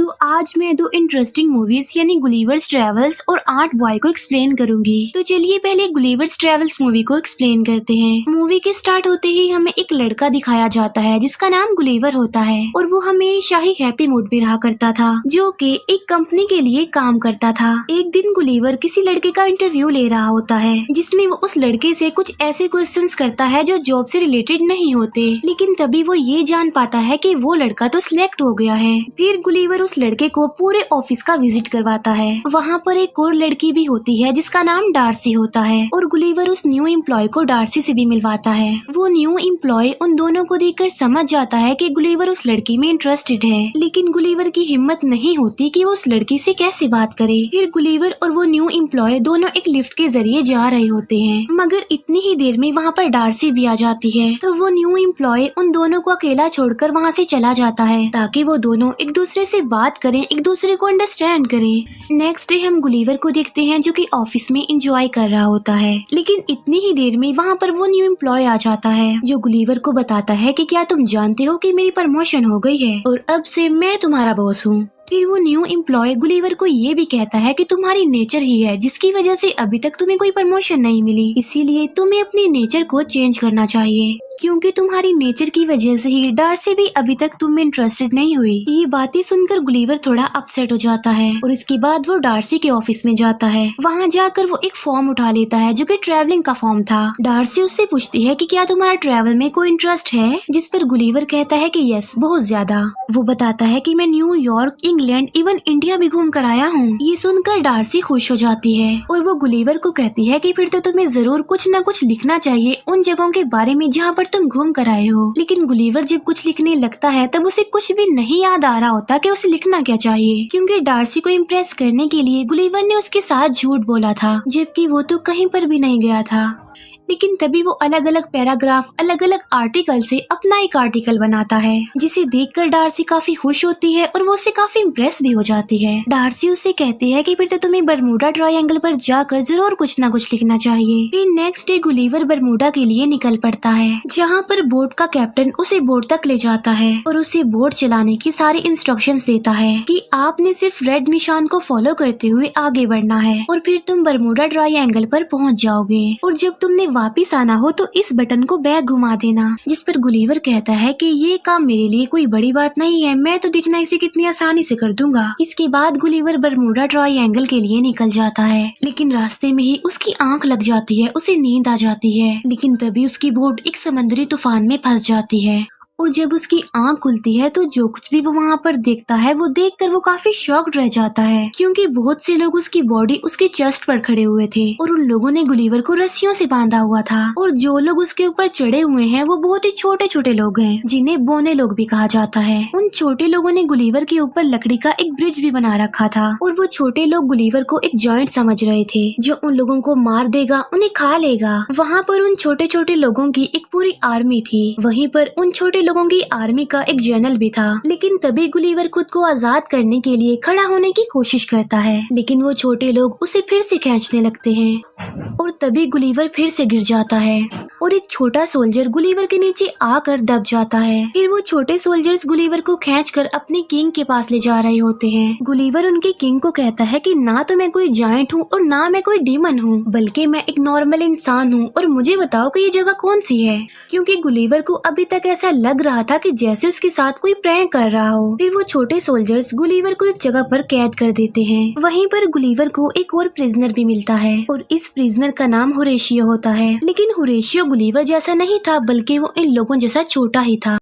तो आज मैं दो इंटरेस्टिंग मूवीज यानी गुलिवर्स ट्रेवल्स और आर्ट बॉय को एक्सप्लेन करूंगी। तो चलिए पहले गुलिवर्स ट्रेवल्स मूवी को एक्सप्लेन करते हैं। मूवी के स्टार्ट होते ही हमें एक लड़का दिखाया जाता है जिसका नाम गुलिवर होता है और वो हमेशा ही हैप्पी मूड में रहा करता था, जो कि एक कंपनी के लिए काम करता था। एक दिन गुलिवर किसी लड़के का इंटरव्यू ले रहा होता है जिसमें वो उस लड़के से कुछ ऐसे क्वेश्चंस करता है जो जॉब से रिलेटेड नहीं होते, लेकिन तभी वो ये जान पाता है कि वो लड़का तो सिलेक्ट हो गया है। फिर गुलिवर उस लड़के को पूरे ऑफिस का विजिट करवाता है। वहाँ पर एक और लड़की भी होती है जिसका नाम डार्सी होता है और गुलिवर उस न्यू एम्प्लॉय को डार्सी से भी मिलवाता है। वो न्यू एम्प्लॉय उन दोनों को देखकर समझ जाता है कि गुलिवर उस लड़की में इंटरेस्टेड है, लेकिन गुलिवर की हिम्मत नहीं होती कि वो उस लड़की से कैसे बात करे। फिर गुलिवर और वो न्यू एम्प्लॉय दोनों एक लिफ्ट के जरिए जा रहे होते हैं, मगर इतनी ही देर में वहाँ पर डार्सी भी आ जाती है। तो वो न्यू एम्प्लॉय उन दोनों को अकेला छोड़कर वहाँ से चला जाता है ताकि वो दोनों एक दूसरे से बात करें, एक दूसरे को अंडरस्टैंड करें। नेक्स्ट डे हम गुलिवर को देखते हैं जो कि ऑफिस में एंजॉय कर रहा होता है, लेकिन इतनी ही देर में वहाँ पर वो न्यू एम्प्लॉय आ जाता है जो गुलिवर को बताता है कि क्या तुम जानते हो कि मेरी प्रमोशन हो गई है और अब से मैं तुम्हारा बॉस हूँ। फिर वो न्यू एम्प्लॉय गुलिवर को ये भी कहता है कि तुम्हारी नेचर ही है जिसकी वजह से अभी तक तुम्हें कोई प्रमोशन नहीं मिली, इसीलिए तुम्हें अपनी नेचर को चेंज करना चाहिए, क्योंकि तुम्हारी नेचर की वजह से ही डार्सी भी अभी तक तुम में इंटरेस्टेड नहीं हुई। ये बातें सुनकर गुलिवर थोड़ा अपसेट हो जाता है और इसके बाद वो डार्सी के ऑफिस में जाता है। वहाँ जाकर वो एक फॉर्म उठा लेता है जो कि ट्रैवलिंग का फॉर्म था। डार्सी उससे पूछती है कि क्या तुम्हारा ट्रैवल में कोई इंटरेस्ट है, जिस पर गुलिवर कहता है कि यस, बहुत ज्यादा। वो बताता है कि मैं न्यूयॉर्क, इंग्लैंड, इवन इंडिया भी घूम कर आया हूँ। ये सुनकर डार्सी खुश हो जाती है और वो गुलिवर को कहती है कि फिर तो तुम्हें जरूर कुछ न कुछ लिखना चाहिए उन जगहों के बारे में जहाँ पर तुम घूम कर आए हो। लेकिन गुलिवर जब कुछ लिखने लगता है तब उसे कुछ भी नहीं याद आ रहा होता कि उसे लिखना क्या चाहिए, क्योंकि डार्सी को इम्प्रेस करने के लिए गुलिवर ने उसके साथ झूठ बोला था, जबकि वो तो कहीं पर भी नहीं गया था। लेकिन तभी वो अलग अलग पैराग्राफ, अलग अलग आर्टिकल से अपना एक आर्टिकल बनाता है, जिसे देखकर डार्सी काफी खुश होती है और वो उससे काफी इम्प्रेस भी हो जाती है। डार्सी उससे कहती है कि फिर तो तुम्हें बरमूडा ट्रायंगल पर जाकर जरूर कुछ न कुछ लिखना चाहिए। फिर नेक्स्ट डे गुलिवर बरमूडा के लिए निकल पड़ता है, जहाँ पर बोट का कैप्टन उसे बोट तक ले जाता है और उसे बोट चलाने की सारी इंस्ट्रक्शंस देता है कि आपने सिर्फ रेड निशान को फॉलो करते हुए आगे बढ़ना है और फिर तुम बरमूडा ट्रायंगल पर पहुँच जाओगे, और जब तुमने वापिस आना हो तो इस बटन को बैक घुमा देना। जिस पर गुलिवर कहता है कि ये काम मेरे लिए कोई बड़ी बात नहीं है, मैं तो दिखना इसे कितनी आसानी से कर दूंगा। इसके बाद गुलिवर बरमूडा ट्रायंगल के लिए निकल जाता है, लेकिन रास्ते में ही उसकी आंख लग जाती है, उसे नींद आ जाती है। लेकिन तभी उसकी बोट एक समुद्री तूफान में फंस जाती है और जब उसकी आंख खुलती है तो जो कुछ भी वो वहाँ पर देखता है वो देखकर वो काफी शॉक्ड रह जाता है, क्योंकि बहुत से लोग उसकी बॉडी उसके चेस्ट पर खड़े हुए थे और उन लोगों ने गुलिवर को रस्सियों से बांधा हुआ था, और जो लोग उसके ऊपर चढ़े हुए हैं वो बहुत ही छोटे छोटे लोग हैं जिन्हें बोने लोग भी कहा जाता है। उन छोटे लोगों ने गुलिवर के ऊपर लकड़ी का एक ब्रिज भी बना रखा था और वो छोटे लोग गुलिवर को एक जॉइंट समझ रहे थे जो उन लोगों को मार देगा, उन्हें खा लेगा। वहाँ पर उन छोटे छोटे लोगों की एक पूरी आर्मी थी, वहीं पर उन छोटे लोगों की आर्मी का एक जनरल भी था। लेकिन तभी गुलिवर खुद को आजाद करने के लिए खड़ा होने की कोशिश करता है, लेकिन वो छोटे लोग उसे फिर से खींचने लगते हैं और तभी गुलिवर फिर से गिर जाता है और एक छोटा सोल्जर गुलिवर के नीचे आकर दब जाता है। फिर वो छोटे सोल्जर्स गुलिवर को खींचकर अपने किंग के पास ले जा रहे होते हैं। गुलिवर उनके किंग को कहता है कि ना तो मैं कोई जायंट हूँ और ना मैं कोई डीमन हूँ, बल्कि मैं एक नॉर्मल इंसान हूँ, और मुझे बताओ कि ये जगह कौन सी है, क्योंकि गुलिवर को अभी तक ऐसा लग रहा था कि जैसे उसके साथ कोई प्रैंक कर रहा हो। फिर वो छोटे सोल्जर्स गुलिवर को एक जगह पर कैद कर देते हैं। वहीं पर गुलिवर को एक और प्रिजनर भी मिलता है और इस प्रिजनर का नाम होरेशियो होता है, लेकिन होरेशियो गुलिवर जैसा नहीं था, बल्कि वो इन लोगों जैसा छोटा ही था।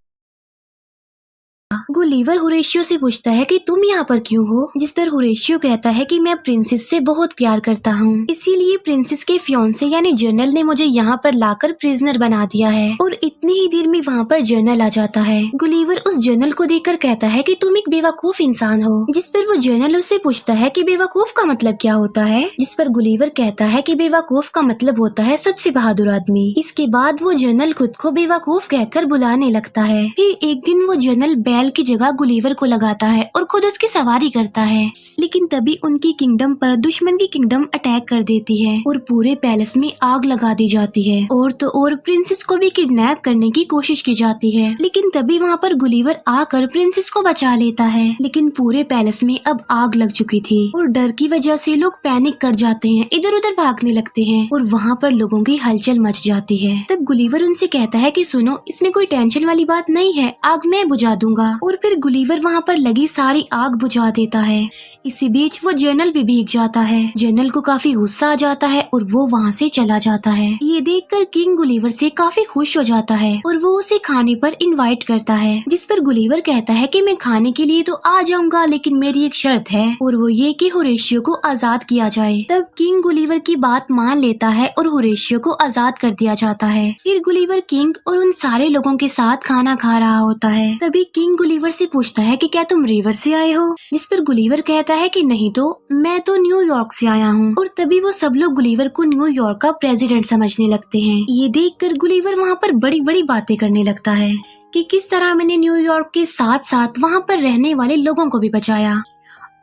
गुलिवर होरेशियो से पूछता है कि तुम यहाँ पर क्यों हो, जिस पर होरेशियो कहता है कि मैं प्रिंसेस से बहुत प्यार करता हूँ, इसीलिए प्रिंसेस के फियांसे यानी जनरल ने मुझे यहाँ पर लाकर प्रिजनर बना दिया है। और इतनी ही देर में वहाँ पर जनरल आ जाता है। गुलिवर उस जनरल को देखकर कहता है कि तुम एक बेवकूफ इंसान हो, जिस पर वो जनरल उससे पूछता है कि बेवकूफ का मतलब क्या होता है, जिस पर गुलिवर कहता है कि बेवकूफ का मतलब होता है सबसे बहादुर आदमी। इसके बाद वो जनरल खुद को बेवकूफ कहकर बुलाने लगता है। फिर एक दिन वो जनरल बैग महल की जगह गुलीवर को लगाता है और खुद उसकी सवारी करता है। लेकिन तभी उनकी किंगडम पर दुश्मन की किंगडम अटैक कर देती है और पूरे पैलेस में आग लगा दी जाती है। और तो और प्रिंसेस को भी किडनैप करने की कोशिश की जाती है। लेकिन तभी वहाँ पर गुलीवर आकर प्रिंसेस को बचा लेता है। लेकिन पूरे पैलेस में अब आग लग चुकी थी और डर की वजह से लोग पैनिक कर जाते हैं, इधर उधर भागने लगते हैं और वहाँ पर लोगों की हलचल मच जाती है। तब गुलीवर उनसे कहता है कि सुनो, इसमें कोई टेंशन वाली बात नहीं है, आग मैं बुझा दूंगा। और फिर गुलीवर वहाँ पर लगी सारी आग बुझा देता है। इसी बीच वो जनरल भी भीग जाता है। जनरल को काफी गुस्सा आ जाता है और वो वहाँ से चला जाता है। ये देखकर किंग गुलीवर से काफी खुश हो जाता है और वो उसे खाने पर इनवाइट करता है, जिस पर गुलीवर कहता है कि मैं खाने के लिए तो आ जाऊंगा, लेकिन मेरी एक शर्त है और वो ये कि होरेशियो को आजाद किया जाए। तब किंग गुलीवर की बात मान लेता है और होरेशियो को आजाद कर दिया जाता है। फिर गुलीवर किंग और उन सारे लोगों के साथ खाना खा रहा होता है। तभी किंग गुलीवर से पूछता है कि क्या तुम रिवर से आए हो, जिस पर गुलीवर कहता है कि नहीं तो मैं तो न्यूयॉर्क से आया हूँ। और तभी वो सब लोग गुलीवर को न्यूयॉर्क का प्रेसिडेंट समझने लगते हैं। ये देखकर गुलीवर वहाँ पर बड़ी बड़ी बातें करने लगता है कि किस तरह मैंने न्यूयॉर्क के साथ साथ वहाँ पर रहने वाले लोगों को भी बचाया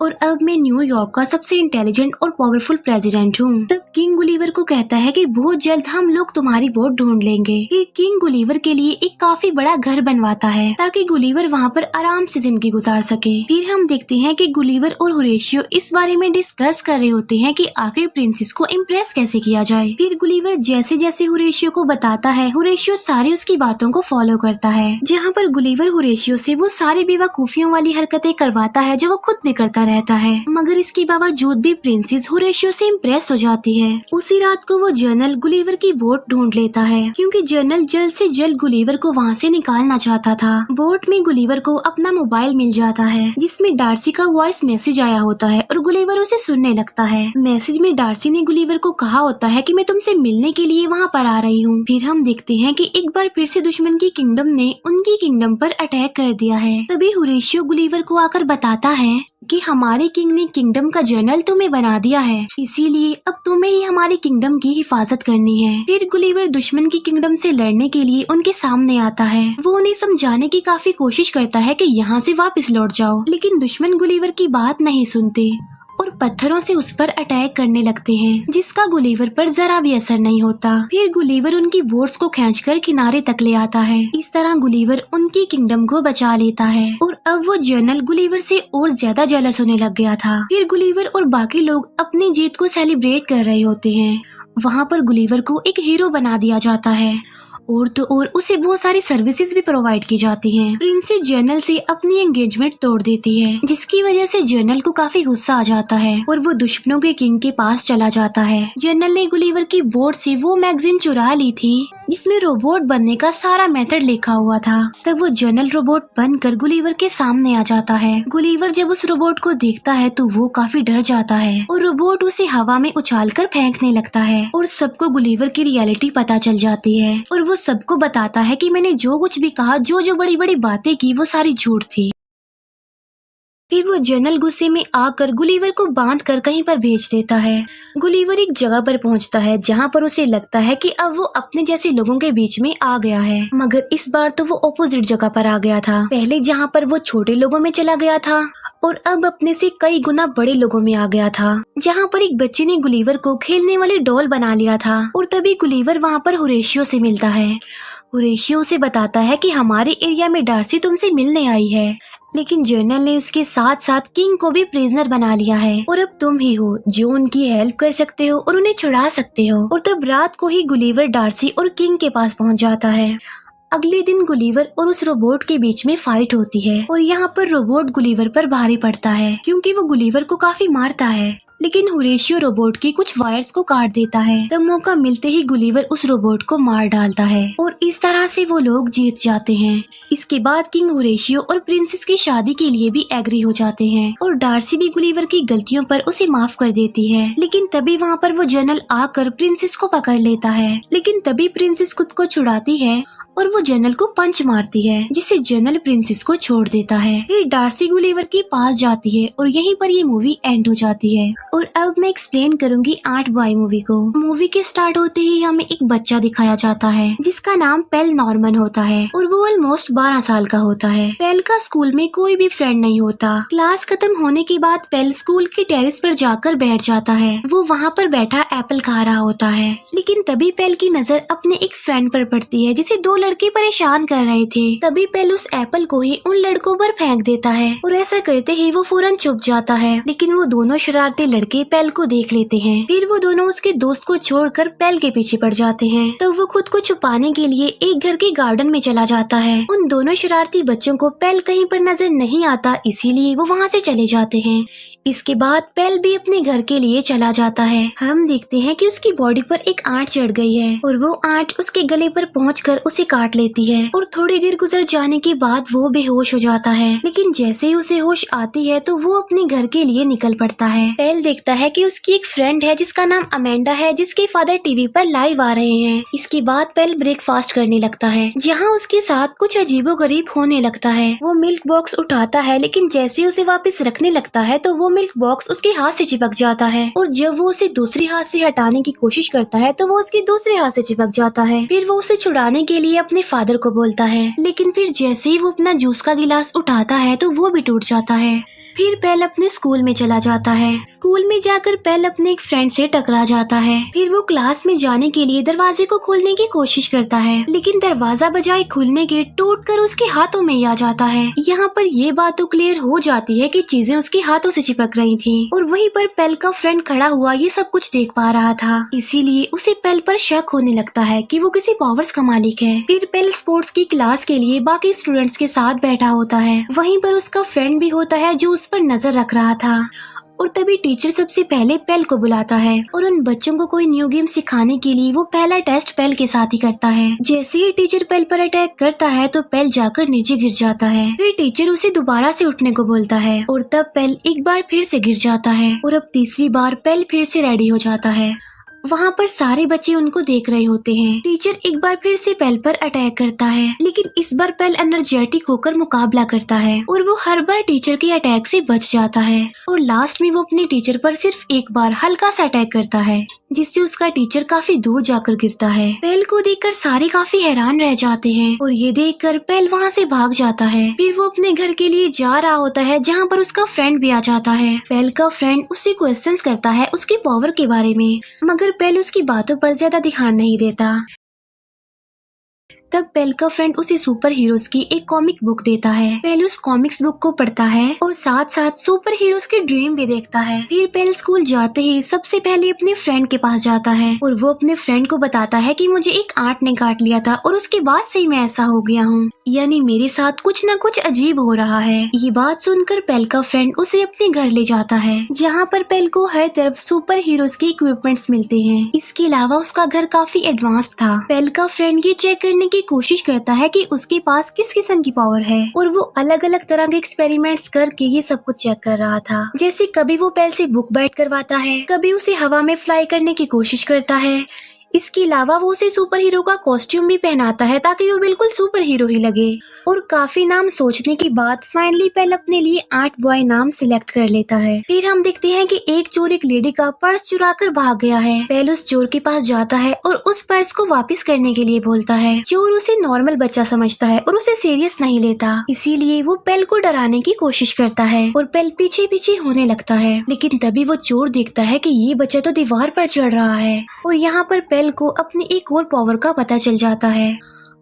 और अब मैं न्यूयॉर्क का सबसे इंटेलिजेंट और पावरफुल प्रेसिडेंट हूँ। तब किंग गुलीवर को कहता है कि बहुत जल्द हम लोग तुम्हारी वोट ढूंढ लेंगे। फिर किंग गुलीवर के लिए एक काफी बड़ा घर बनवाता है ताकि गुलीवर वहाँ पर आराम से जिंदगी गुजार सके। फिर हम देखते हैं कि गुलीवर और होरेशियो इस बारे में डिस्कस कर रहे होते हैं कि आखिर प्रिंसेस को इम्प्रेस कैसे किया जाए। फिर गुलीवर जैसे जैसे होरेशियो को बताता है, होरेशियो सारी उसकी बातों को फॉलो करता है, जहाँ पर गुलीवर होरेशियो से वो सारी बेवकूफियों वाली हरकतें करवाता है जो वो खुद भी करता रहता है। मगर इसके बावजूद भी प्रिंसेस होरेशियो से इम्प्रेस हो जाती है। उसी रात को वो जनरल गुलीवर की बोट ढूंढ लेता है, क्योंकि जनरल जल्द से जल्द गुलीवर को वहाँ से निकालना चाहता था। बोट में गुलीवर को अपना मोबाइल मिल जाता है, जिसमें डार्सी का वॉइस मैसेज आया होता है और गुलीवर उसे सुनने लगता है। मैसेज में डार्सी ने गुलीवर को कहा होता है कि मैं तुमसे मिलने के लिए वहाँ पर आ रही हूँ। फिर हम देखते हैं कि एक बार फिर से दुश्मन की किंगडम ने उनकी किंगडम पर अटैक कर दिया है। तभी होरेशियो गुलीवर को आकर बताता है कि हमारे किंग ने किंगडम का जनरल तुम्हें बना दिया है, इसीलिए अब तुम्हें ही हमारी किंगडम की हिफाजत करनी है। फिर गुलीवर दुश्मन की किंगडम से लड़ने के लिए उनके सामने आता है। वो उन्हें समझाने की काफी कोशिश करता है कि यहाँ से वापस लौट जाओ, लेकिन दुश्मन गुलीवर की बात नहीं सुनते और पत्थरों से उस पर अटैक करने लगते हैं, जिसका गुलीवर पर जरा भी असर नहीं होता। फिर गुलीवर उनकी बोट्स को खींचकर किनारे तक ले आता है। इस तरह गुलीवर उनकी किंगडम को बचा लेता है और अब वो जनरल गुलीवर से और ज्यादा जेलस होने लग गया था। फिर गुलीवर और बाकी लोग अपनी जीत को सेलिब्रेट कर रहे होते हैं। वहाँ पर गुलीवर को एक हीरो बना दिया जाता है और तो और उसे बहुत सारी सर्विसेज भी प्रोवाइड की जाती हैं। प्रिंसेस जनरल से अपनी एंगेजमेंट तोड़ देती है, जिसकी वजह से जनरल को काफी गुस्सा आ जाता है और वो दुश्मनों के किंग के पास चला जाता है। जनरल ने गुलीवर की बोर्ड से वो मैगजीन चुरा ली थी जिसमें रोबोट बनने का सारा मेथड लिखा हुआ था। तब वो जनरल रोबोट बनकर गुलीवर के सामने आ जाता है। गुलीवर जब उस रोबोट को देखता है तो वो काफी डर जाता है और रोबोट उसे हवा में उछालकर फेंकने लगता है और सबको गुलीवर की रियलिटी पता चल जाती है और वो सबको बताता है कि मैंने जो कुछ भी कहा, जो जो बड़ी बड़ी बातें की, वो सारी झूठ थी। फिर वो जनरल गुस्से में आकर गुलीवर को बांध कर कहीं पर भेज देता है। गुलीवर एक जगह पर पहुंचता है जहां पर उसे लगता है कि अब वो अपने जैसे लोगों के बीच में आ गया है, मगर इस बार तो वो ऑपोजिट जगह पर आ गया था। पहले जहां पर वो छोटे लोगों में चला गया था और अब अपने से कई गुना बड़े लोगों में आ गया था, जहाँ पर एक बच्चे ने गुलीवर को खेलने वाले डॉल बना लिया था। और तभी गुलीवर वहाँ पर होरेशियो से मिलता है। होरेशियो उसे बताता है कि हमारे एरिया में डार्सी तुमसे मिलने आई है, लेकिन जनरल ने उसके साथ साथ किंग को भी प्रिजनर बना लिया है और अब तुम ही हो जो उनकी हेल्प कर सकते हो और उन्हें छुड़ा सकते हो। और तब रात को ही गुलीवर डार्सी और किंग के पास पहुंच जाता है। अगले दिन गुलीवर और उस रोबोट के बीच में फाइट होती है और यहाँ पर रोबोट गुलीवर पर भारी पड़ता है, क्योंकि वो गुलीवर को काफी मारता है। लेकिन होरेशियो रोबोट की कुछ वायर्स को काट देता है। तब मौका मिलते ही गुलीवर उस रोबोट को मार डालता है और इस तरह से वो लोग जीत जाते हैं। इसके बाद किंग होरेशियो और प्रिंसेस की शादी के लिए भी एग्री हो जाते हैं और डार्सी भी गुलीवर की गलतियों पर उसे माफ कर देती है। लेकिन तभी वहाँ पर वो जनरल आकर प्रिंसेस को पकड़ लेता है, लेकिन तभी प्रिंसेस खुद को छुड़ाती है और वो जनरल को पंच मारती है, जिससे जनरल प्रिंसेस को छोड़ देता है। फिर डार्सी गुलिवर के पास जाती है और यहीं पर ये मूवी एंड हो जाती है। और अब मैं एक्सप्लेन करूंगी 8 बॉय मूवी को। मूवी के स्टार्ट होते ही हमें एक बच्चा दिखाया जाता है जिसका नाम पेल नॉर्मन होता है और वो ऑलमोस्ट 12 साल का होता है। पेल का स्कूल में कोई भी फ्रेंड नहीं होता। क्लास खत्म होने के बाद पेल स्कूल के टेरेस पर जाकर बैठ जाता है। वो वहाँ पर बैठा एप्पल खा रहा होता है, लेकिन तभी पेल की नजर अपने एक फ्रेंड पर पड़ती है जिसे 2 लड़के परेशान कर रहे थे। तभी पेल उस एप्पल को ही उन लड़कों पर फेंक देता है और ऐसा करते ही वो फौरन चुप जाता है, लेकिन वो दोनों शरारती लड़के पेल को देख लेते हैं। फिर वो दोनों उसके दोस्त को छोड़कर पेल के पीछे पड़ जाते हैं। तो वो खुद को छुपाने के लिए एक घर के गार्डन में चला जाता है। उन दोनों शरारती बच्चों को पेल कहीं पर नजर नहीं आता, इसीलिए वो वहाँ से चले जाते हैं। इसके बाद पेल भी अपने घर के लिए चला जाता है। हम देखते हैं कि उसकी बॉडी पर एक आंट चढ़ गई है और वो आंट उसके गले पर पहुंचकर उसे काट लेती है और थोड़ी देर गुजर जाने के बाद वो बेहोश हो जाता है। लेकिन जैसे ही उसे होश आती है तो वो अपने घर के लिए निकल पड़ता है। पेल देखता है कि उसकी एक फ्रेंड है जिसका नाम अमेंडा है, जिसके फादर टीवी पर लाइव आ रहे हैं। इसके बाद पेल ब्रेकफास्ट करने लगता है, जहाँ उसके साथ कुछ अजीबोगरीब होने लगता है। वो मिल्क बॉक्स उठाता है, लेकिन जैसे उसे वापस रखने लगता है तो वो मिल्क बॉक्स उसके हाथ से चिपक जाता है और जब वो उसे दूसरे हाथ से हटाने की कोशिश करता है तो वो उसके दूसरे हाथ से चिपक जाता है। फिर वो उसे छुड़ाने के लिए अपने फादर को बोलता है, लेकिन फिर जैसे ही वो अपना जूस का गिलास उठाता है तो वो भी टूट जाता है। फिर पेल अपने स्कूल में चला जाता है। स्कूल में जाकर पेल अपने एक फ्रेंड से टकरा जाता है। फिर वो क्लास में जाने के लिए दरवाजे को खोलने की कोशिश करता है, लेकिन दरवाजा बजाय खुलने के टूटकर उसके हाथों में ही आ जाता है। यहाँ पर ये बात तो क्लियर हो जाती है कि चीजें उसके हाथों से चिपक रही थी और वहीं पर पेल का फ्रेंड खड़ा हुआ ये सब कुछ देख पा रहा था, इसीलिए उसे पेल पर शक होने लगता है कि वो किसी पावर्स का मालिक है। फिर पेल स्पोर्ट्स की क्लास के लिए बाकी स्टूडेंट्स के साथ बैठा होता है। वहीं पर उसका फ्रेंड भी होता है जो उस पर नजर रख रहा था और तभी टीचर सबसे पहले पेल को बुलाता है और उन बच्चों को कोई न्यू गेम सिखाने के लिए वो पहला टेस्ट पेल के साथ ही करता है। जैसे ही टीचर पेल पर अटैक करता है तो पेल जाकर नीचे गिर जाता है। फिर टीचर उसे दोबारा से उठने को बोलता है और तब पेल एक बार फिर से गिर जाता है और अब तीसरी बार पेल फिर से रेडी हो जाता है। वहाँ पर सारे बच्चे उनको देख रहे होते हैं। टीचर एक बार फिर से पेल पर अटैक करता है, लेकिन इस बार पेल एनर्जेटिक होकर मुकाबला करता है और वो हर बार टीचर के अटैक से बच जाता है और लास्ट में वो अपने टीचर पर सिर्फ एक बार हल्का सा अटैक करता है, जिससे उसका टीचर काफी दूर जाकर गिरता है। पेल को देखकर सारे काफी हैरान रह जाते हैं और ये देखकर पेल वहाँ से भाग जाता है। फिर वो अपने घर के लिए जा रहा होता है, जहाँ पर उसका फ्रेंड भी आ जाता है। पेल का फ्रेंड उसे क्वेश्चंस करता है उसकी पावर के बारे में, मगर पेल उसकी बातों पर ज्यादा ध्यान नहीं देता। तब पेल का फ्रेंड उसे सुपर हीरोज की एक कॉमिक बुक देता है। पेल उस कॉमिक्स बुक को पढ़ता है और साथ साथ सुपर हीरोज के ड्रीम भी देखता है। फिर पेल स्कूल जाते ही सबसे पहले अपने फ्रेंड के पास जाता है और वो अपने फ्रेंड को बताता है कि मुझे एक आंट ने काट लिया था और उसके बाद से ही मैं ऐसा हो गया हूँ, यानी मेरे साथ कुछ न कुछ अजीब हो रहा है। ये बात सुनकर पेल का फ्रेंड उसे अपने घर ले जाता है, जहाँ पर पेल को हर तरफ सुपर हीरोज के इक्विपमेंट्स मिलते हैं। इसके अलावा उसका घर काफी एडवांस था। पेल का फ्रेंड ये चेक करने की कोशिश करता है कि उसके पास किस किस्म की पावर है और वो अलग अलग तरह के एक्सपेरिमेंट्स करके ये सब कुछ चेक कर रहा था। जैसे कभी वो पेल से बुक बाइट करवाता है, कभी उसे हवा में फ्लाई करने की कोशिश करता है। इसके अलावा वो उसे सुपर हीरो का कॉस्ट्यूम भी पहनाता है ताकि वो बिल्कुल सुपर हीरो ही लगे। और काफी नाम सोचने के बाद फाइनली पेल अपने लिए 8 बॉय नाम सिलेक्ट कर लेता है। फिर हम देखते हैं कि एक चोर एक लेडी का पर्स चुरा कर भाग गया है। पेल उस चोर के पास जाता है और उस पर्स को वापस करने के लिए बोलता है। चोर उसे नॉर्मल बच्चा समझता है और उसे सीरियस नहीं लेता, इसीलिए वो पेल को डराने की कोशिश करता है और पेल पीछे पीछे होने लगता है। लेकिन तभी वो चोर देखता है कि ये बच्चा तो दीवार पर चढ़ रहा है और यहाँ पर पेल को अपनी एक और पावर का पता चल जाता है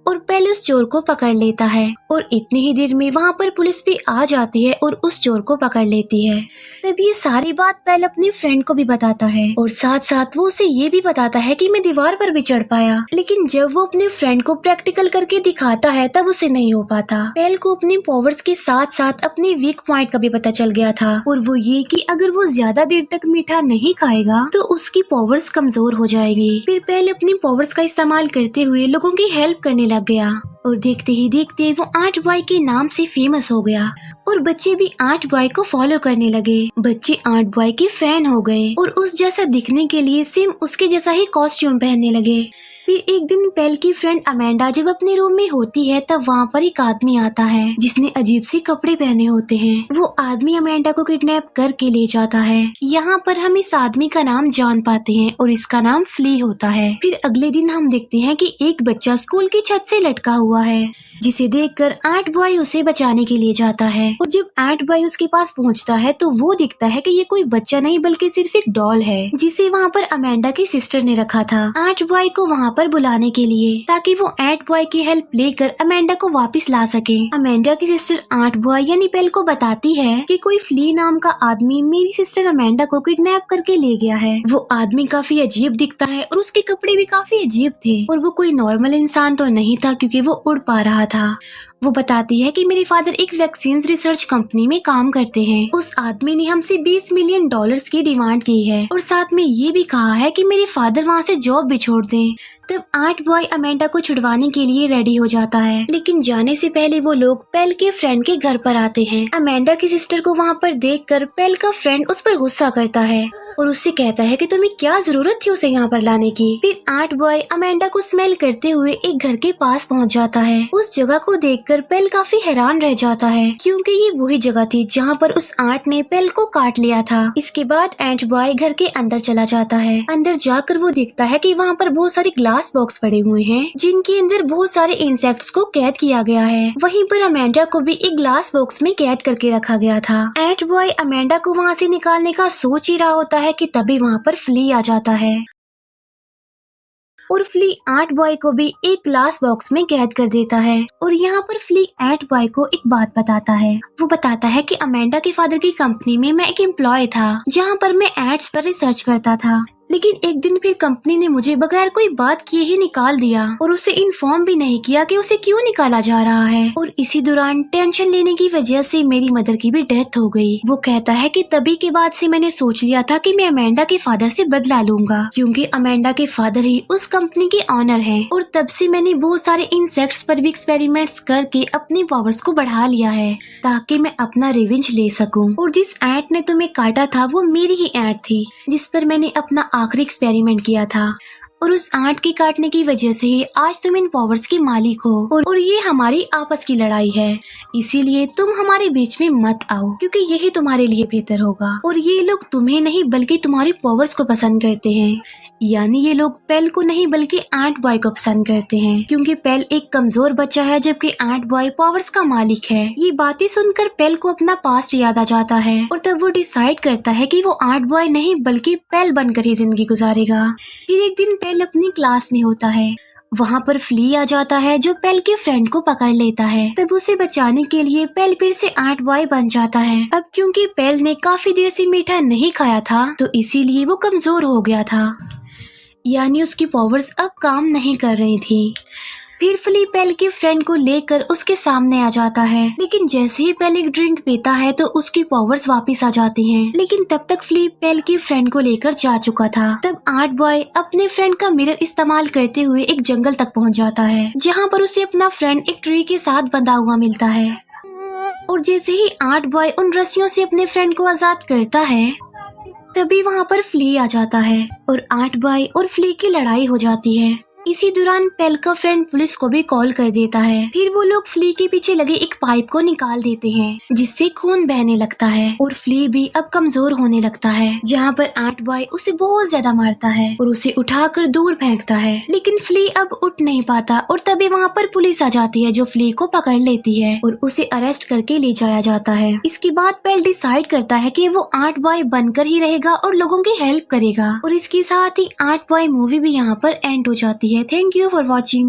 और पेल उस चोर को पकड़ लेता है और इतनी ही देर में वहाँ पर पुलिस भी आ जाती है और उस चोर को पकड़ लेती है। तब ये सारी बात पेल अपने फ्रेंड को भी बताता है और साथ साथ वो उसे ये भी बताता है कि मैं दीवार पर भी चढ़ पाया। लेकिन जब वो अपने फ्रेंड को प्रैक्टिकल करके दिखाता है तब उसे नहीं हो पाता। पेल को अपने पावर्स के साथ साथ अपने वीक पॉइंट का भी पता चल गया था और वो ये कि अगर वो ज्यादा देर तक मीठा नहीं खाएगा तो उसकी पावर्स कमजोर हो जाएगी। फिर पेल अपनी पावर्स का इस्तेमाल करते हुए लोगों की हेल्प करने लग गया और देखते ही देखते वो 8 बॉय के नाम से फेमस हो गया और बच्चे भी 8 बॉय को फॉलो करने लगे। बच्चे 8 बॉय के फैन हो गए और उस जैसा दिखने के लिए सेम उसके जैसा ही कॉस्ट्यूम पहनने लगे। फिर एक दिन पेल की फ्रेंड अमेंडा जब अपने रूम में होती है तब वहाँ पर एक आदमी आता है जिसने अजीब से कपड़े पहने होते हैं। वो आदमी अमेंडा को किडनैप करके ले जाता है। यहाँ पर हम इस आदमी का नाम जान पाते हैं और इसका नाम फ्ली होता है। फिर अगले दिन हम देखते हैं कि एक बच्चा स्कूल की छत से लटका हुआ है, जिसे देखकर एंट बॉय उसे बचाने के लिए जाता है। और जब एंट बॉय उसके पास पहुंचता है तो वो दिखता है कि ये कोई बच्चा नहीं बल्कि सिर्फ एक डॉल है जिसे वहाँ पर अमेंडा की सिस्टर ने रखा था एंट बॉय को वहाँ पर बुलाने के लिए, ताकि वो एंट बॉय की हेल्प लेकर अमेंडा को वापस ला सके। अमेंडा की सिस्टर एंट बॉय यानी पेल को बताती है कि कोई फ्ली नाम का आदमी मेरी सिस्टर अमेंडा को किडनैप करके ले गया है। वो आदमी काफी अजीब दिखता है और उसके कपड़े भी काफी अजीब थे और वो कोई नॉर्मल इंसान तो नहीं था क्योंकि वो उड़ पा रहा था। वो बताती है कि मेरे फादर एक वैक्सीन रिसर्च कंपनी में काम करते हैं। उस आदमी ने हमसे $20 मिलियन की डिमांड की है और साथ में ये भी कहा है कि मेरे फादर वहाँ से जॉब भी छोड़ दें। तब एंट बॉय अमेंडा को छुड़वाने के लिए रेडी हो जाता है, लेकिन जाने से पहले वो लोग पेल के फ्रेंड के घर पर आते हैं। अमेंडा की सिस्टर को वहाँ पर देखकर पेल का फ्रेंड उस पर गुस्सा करता है और उससे कहता है कि तुम्हें क्या जरूरत थी उसे यहाँ पर लाने की। फिर एंट बॉय अमेंडा को स्मेल करते हुए एक घर के पास पहुँच जाता है। उस जगह को देखकर पेल काफी हैरान रह जाता है क्योंकि ये वही जगह थी जहाँ पर उस एंट ने पेल को काट लिया था। इसके बाद एंट बॉय घर के अंदर चला जाता है। अंदर जाकर वो देखता है कि वहाँ पर बहुत सारी ग्लास बॉक्स पड़े हुए हैं जिनके अंदर बहुत सारे इंसेक्ट्स को कैद किया गया है। वहीं पर अमेंडा को भी एक ग्लास बॉक्स में कैद करके रखा गया था। एंट बॉय अमेंडा को वहाँ से निकालने का सोच ही रहा होता है कि तभी वहाँ पर फ्ली आ जाता है और फ्ली एंट बॉय को भी एक ग्लास बॉक्स में कैद कर देता है। और यहाँ पर फ्ली एंट बॉय को एक बात बताता है। वो बताता है कि अमेंडा के फादर की कंपनी में मैं एक एम्प्लॉय था जहाँ पर मैं एड्स पर रिसर्च करता था, लेकिन एक दिन फिर कंपनी ने मुझे बगैर कोई बात किए ही निकाल दिया और उसे इन्फॉर्म भी नहीं किया कि उसे क्यों निकाला जा रहा है। और इसी दौरान टेंशन लेने की वजह से मेरी मदर की भी डेथ हो गई। वो कहता है कि तभी के बाद से मैंने सोच लिया था कि मैं अमेंडा के फादर से बदला लूंगा क्योंकि अमेंडा के फादर ही उस कंपनी के ऑनर हैं। और तब से मैंने बहुत सारे इंसेक्ट्स पर भी एक्सपेरिमेंट्स करके अपनी पावर्स को बढ़ा लिया है ताकि मैं अपना रिवेंज ले सकूं। और जिस एंट ने तुम्हें काटा था वो मेरी ही एंट थी जिस पर मैंने अपना आखिरी एक्सपेरिमेंट किया था और उस एंट के काटने की वजह से ही आज तुम इन पावर्स के मालिक हो और ये हमारी आपस की लड़ाई है, इसीलिए तुम हमारे बीच में मत आओ क्योंकि यही तुम्हारे लिए बेहतर होगा। और ये लोग तुम्हें नहीं बल्कि तुम्हारी पावर्स को पसंद करते हैं, यानी ये लोग पेल को नहीं बल्कि एंट बॉय को पसंद करते हैं क्योंकि पेल एक कमजोर बच्चा है जबकि एंट बॉय पावर्स का मालिक है। ये बातें सुनकर पेल को अपना पास्ट याद आ जाता है और तब वो डिसाइड करता है कि वो एंट बॉय नहीं बल्कि पेल बनकर ही जिंदगी गुजारेगा। फिर एक दिन पेल अपनी क्लास में होता है। वहाँ पर फ्ली आ जाता है जो पेल के फ्रेंड को पकड़ लेता है। तब उसे बचाने के लिए पेल फिर से एंट बॉय बन जाता है। अब क्योंकि पेल ने काफी देर से मीठा नहीं खाया था तो इसीलिए वो कमजोर हो गया था, यानी उसकी पावर्स अब काम नहीं कर रही थी। फिर फ्ली पेल के फ्रेंड को लेकर उसके सामने आ जाता है, लेकिन जैसे ही पेल एक ड्रिंक पीता है तो उसकी पावर्स वापस आ जाती हैं। लेकिन तब तक फ्ली पेल के फ्रेंड को लेकर जा चुका था। तब एंट बॉय अपने फ्रेंड का मिरर इस्तेमाल करते हुए एक जंगल तक पहुंच जाता है जहां पर उसे अपना फ्रेंड एक ट्री के साथ बंधा हुआ मिलता है। और जैसे ही एंट बॉय उन रस्सियों से अपने फ्रेंड को आजाद करता है तभी वहाँ पर फ्ली आ जाता है और एंट बॉय और फ्ली की लड़ाई हो जाती है। इसी दौरान पेल का फ्रेंड पुलिस को भी कॉल कर देता है। फिर वो लोग फ्ली के पीछे लगे एक पाइप को निकाल देते हैं जिससे खून बहने लगता है और फ्ली भी अब कमजोर होने लगता है, जहाँ पर एंट बॉय उसे बहुत ज्यादा मारता है और उसे उठाकर दूर फेंकता है। लेकिन फ्ली अब उठ नहीं पाता और तभी वहाँ पर पुलिस आ जाती है जो फ्ली को पकड़ लेती है और उसे अरेस्ट करके ले जाया जाता है। इसके बाद पेल डिसाइड करता है कि वो एंट बॉय बनकर ही रहेगा और लोगों की हेल्प करेगा। और इसके साथ ही एंट बॉय मूवी भी यहाँ पर एंड हो जाती है। Thank you for watching.